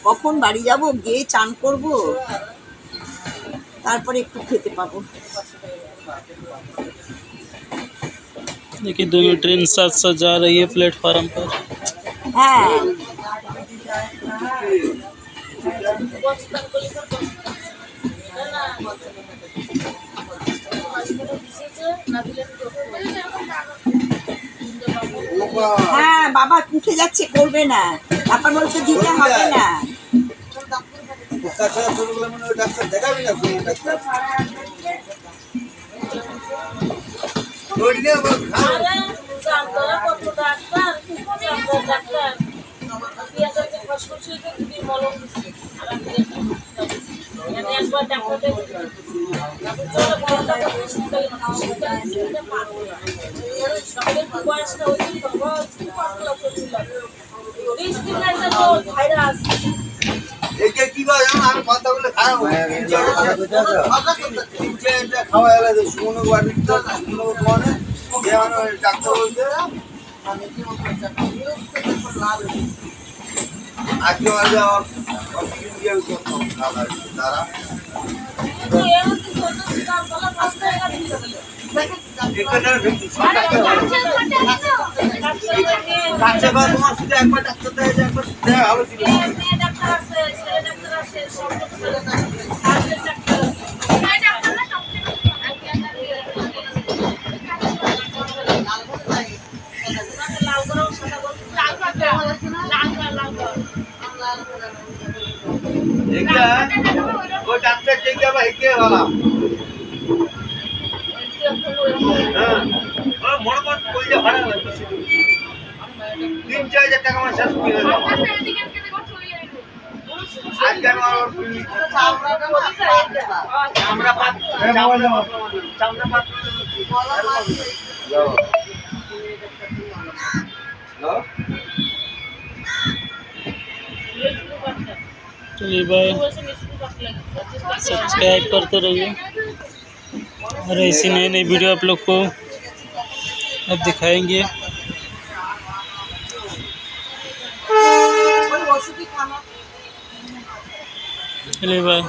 কখন বাড়ি যাব, গিয়ে চান করব, তারপরে একটু খেতে পাবো। देखिए दोनों ट्रेन साथ साथ जा रही है प्लेटफार्म पर। হ্যাঁ হ্যাঁ বাবা উঠে যাচ্ছে, করবে না, তারপর বলছে দিতে হবে না। चलिए बाय, सब्सक्राइब करते रहिए और ऐसी नई नई वीडियो आप लोग को अब दिखाएंगे। चलिए बाय।